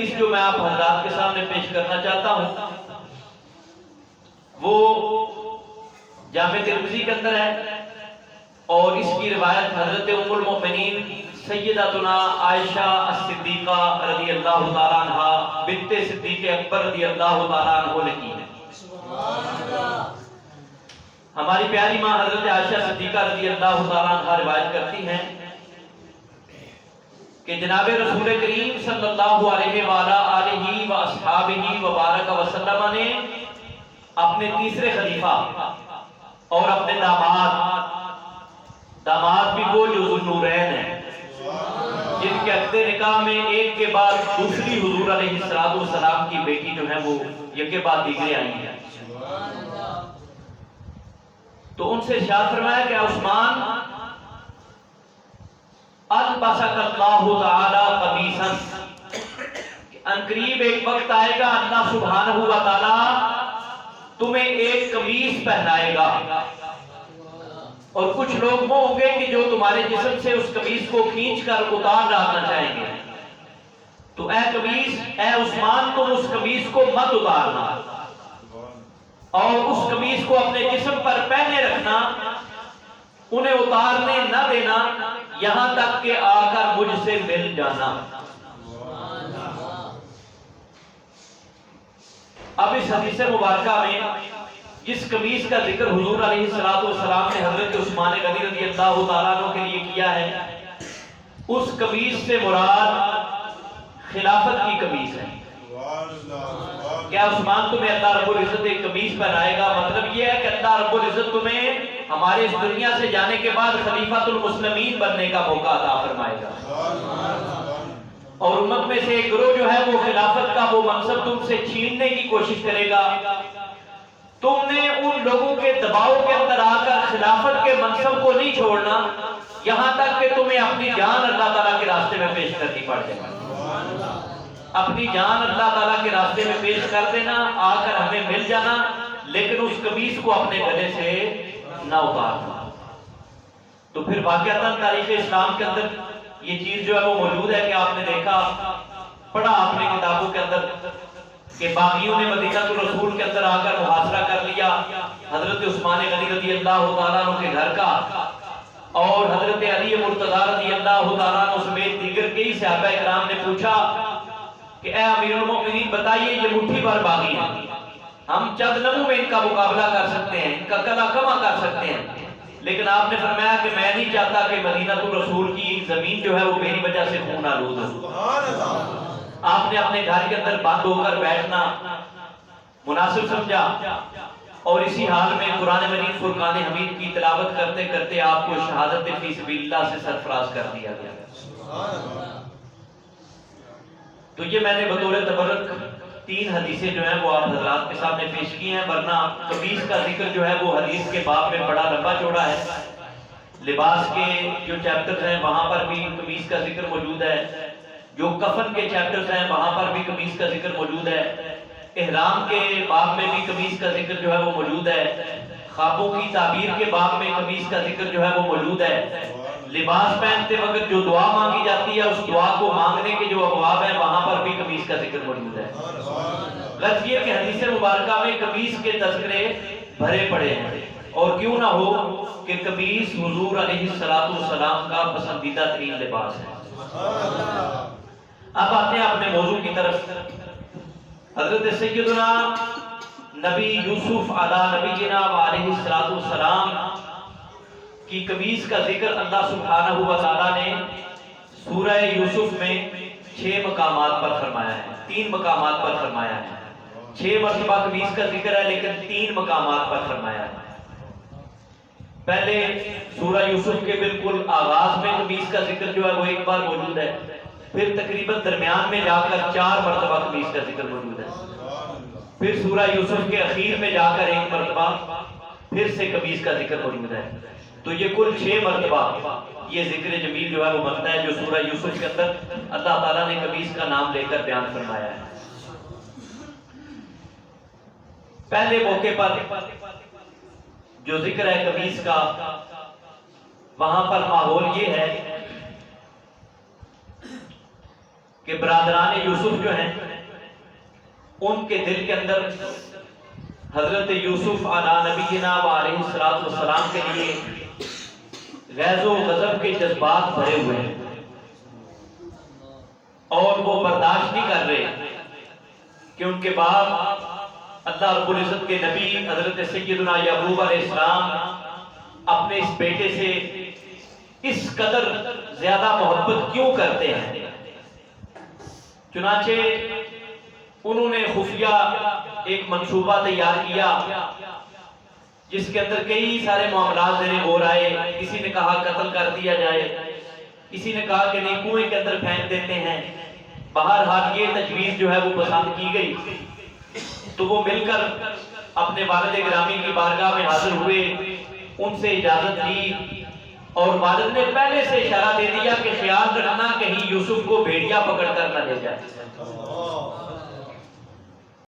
حدیث جو میں آپ حضرات کے سامنے پیش کرنا چاہتا ہوں وہ جامع ترمذی کے اندر ہے، اور اس کی روایت حضرت ام المؤمنین سیدتنا عائشہ الصدیقہ رضی اللہ تعالیٰ عنہ بنت صدیق اکبر رضی اللہ تعالیٰ عنہ نے کی ہے۔ ہماری پیاری ماں حضرت عائشہ صدیقہ رضی اللہ تعالیٰ عنہ روایت کرتی ہیں کہ جناب رسول کریم صلی اللہ علیہ وآلہ وآصحابہ وبارک وسلم نے اپنے تیسرے خلیفہ اور اپنے داماد بھی وہ جو ذوالنورین ہیں، جن کے عقد نکاح میں ایک کے بعد دوسری حضور علیہ السلام کی بیٹی جو ہے وہ یک کے بعد دیگرے آئی ہیں، تو ان سے ارشاد فرمایا کہ عثمان البسک اللہ تعالی قمیصا، ان قریب ایک وقت آئے گا اللہ سبحانہ و تعالی تمہیں ایک قمیص پہنائے گا، اور کچھ لوگ وہ ہوں گے کہ جو تمہارے جسم سے اس قمیص کو کھینچ کر اتار ڈالنا چاہیں گے، تو اے قمیص، اے عثمان، تم اس قمیص کو مت اتارنا اور اس قمیص کو اپنے جسم پر پہنے رکھنا، انہیں اتارنے نہ دینا یہاں تک کہ آ کر مجھ سے مل جانا۔ اب اس حدیث مبارکہ میں جس قمیص کا ذکر حضور علیہ السلام نے حضرت عثمان غنی رضی اللہ تعالیٰ عنہ کے لیے کیا ہے، اس قمیص سے مراد خلافت کی قمیص ہے۔ کیا عثمان تمہیں اللہ رب العزت ایک قمیص پہنائے گا؟ مطلب یہ ہے کہ اللہ رب العزت تمہیں ہمارے اس دنیا سے جانے کے بعد خلیفۃ المسلمین بننے کا موقع عطا فرمائے گا، اور امت میں سے ایک گروہ جو ہے وہ خلافت کا وہ منصب تم سے چھیننے کی کوشش کرے گا۔ تم نے ان لوگوں کے دباؤ کے اندر آ کر خلافت کے منصب کو نہیں چھوڑنا یہاں تک کہ تمہیں اپنی جان اللہ تعالیٰ کے راستے میں پیش کرنی پڑ جائے۔ اپنی جان اللہ تعالیٰ کے راستے میں پیش کر دینا، آ کر ہمیں مل جانا، لیکن اس قمیص کو اپنے گلے سے نہ اتارنا۔ تو پھر واقعتاً تاریخ اسلام کے اندر یہ چیز جو ہے وہ موجود ہے کہ آپ نے دیکھا، پڑھا آپ نے کتابوں کے اندر کہ باغیوں نے مدینہ الرسول کے اندر آ کر محاصرہ کر لیا حضرت عثمان غنی رضی اللہ تعالیٰ عنہ کے گھر کا، اور حضرت علی مرتضیٰ رضی اللہ تعالیٰ عنہ سمیت دیگر کئی صحابہ کرام نے پوچھا کہ اے امیر المؤمنین بتائیے یہ مٹھی بھر باغی ہیں، ہم چند لمحوں میں ان کا مقابلہ کر سکتے ہیں، ان کا کلا کما کر سکتے ہیں، لیکن آپ نے فرمایا کہ میں نہیں چاہتا کہ مدینہ الرسول کی زمین جو ہے وہ میری وجہ سے خون آلود ہو۔ آپ نے اپنے گھر کے اندر بند ہو کر بیٹھنا مناسب سمجھا، اور اسی حال میں قرآن مجید فرقان حمید کی تلاوت کرتے کرتے آپ کو شہادت فی سبیل اللہ سے سرفراز کر دیا گیا۔ تو یہ میں نے بطور تبرک 3 حدیثیں جو ہیں وہ آپ حضرات کے سامنے پیش کی ہیں، ورنہ قمیص کا ذکر جو ہے وہ حدیث کے باب میں بڑا لمبا چوڑا ہے۔ لباس کے جو چیپٹرز ہیں وہاں پر بھی قمیص کا ذکر موجود ہے، جو کفن کے چیپٹرز ہیں وہاں پر بھی قمیص کا ذکر موجود ہے، احرام کے باب میں بھی قمیص کا ذکر جو ہے وہ موجود ہے، خوابوں کی تعبیر کے باب میں قمیص کا ذکر جو ہے وہ موجود ہے، لباس پہنتے وقت جو دعا مانگی جاتی ہے اس دعا کو مانگنے کے جو ابواب ہیں وہاں پر بھی قمیص کا ذکر موجود ہے۔ غرض یہ کہ حدیث مبارکہ میں قمیص کے تذکرے بھرے پڑے ہیں، اور کیوں نہ ہو کہ قمیص حضور علیہ السلام کا پسندیدہ ترین لباس ہے۔ اب آتے ہیں اپنے موضوع کی طرف۔ حضرت سیدنا نبی یوسف علی نبینا وعلیہ السلام کی قمیص کا ذکر اللہ سبحانہ و تعالیٰ نے سورہ یوسف میں 6 مقامات پر فرمایا ہے، 3 مقامات پر فرمایا ہے۔ 6 مرتبہ قمیص کا ذکر ہے لیکن 3 مقامات پر فرمایا ہے۔ پہلے سورہ یوسف کے بالکل آغاز میں قمیص کا ذکر جو ہے وہ ایک بار موجود ہے، پھر تقریباً درمیان میں جا کر 4 مرتبہ قمیص کا ذکر موجود ہے، پھر سورہ یوسف کے اخیر میں جا کر 1 مرتبہ پھر سے قمیص کا ذکر موجود ہے۔ تو یہ کل 6 مرتبہ یہ ذکر جمیل جو ہے وہ بنتا ہے جو سورہ یوسف کے اندر اللہ تعالیٰ نے قمیص کا نام لے کر بیان فرمایا ہے۔ پہلے موقع پر جو ذکر ہے قمیص کا، وہاں پر ماحول یہ ہے کہ برادران یوسف جو ہیں ان کے دل کے اندر حضرت یوسف علیہ نبینا و علیہ السلام کے لیے غیظ و غضب کے جذبات بھرے ہوئے ہیں اور وہ برداشت نہیں کر رہے کہ ان کے باپ اللہ رب العزت کے نبی حضرت سیدنا یعقوب علیہ السلام اپنے اس بیٹے سے اس قدر زیادہ محبت کیوں کرتے ہیں۔ چنانچہ انہوں نے خفیہ ایک منصوبہ تیار کیا جس کے اندر کئی سارے معاملات زیر غور آئے۔ کسی نے کہا قتل کر دیا جائے، کسی نے کہا کہ نہیں کنویں کے اندر پھینک دیتے ہیں۔ بہرحال یہ تجویز جو ہے وہ پسند کی گئی تو وہ مل کر اپنے والد گرامی کی بارگاہ میں حاضر ہوئے، ان سے اجازت لی اور والد نے پہلے سے اشارہ دے دیا کہ خیال رکھنا کہیں یوسف کو بھیڑیا پکڑ کر نہ لے جائے۔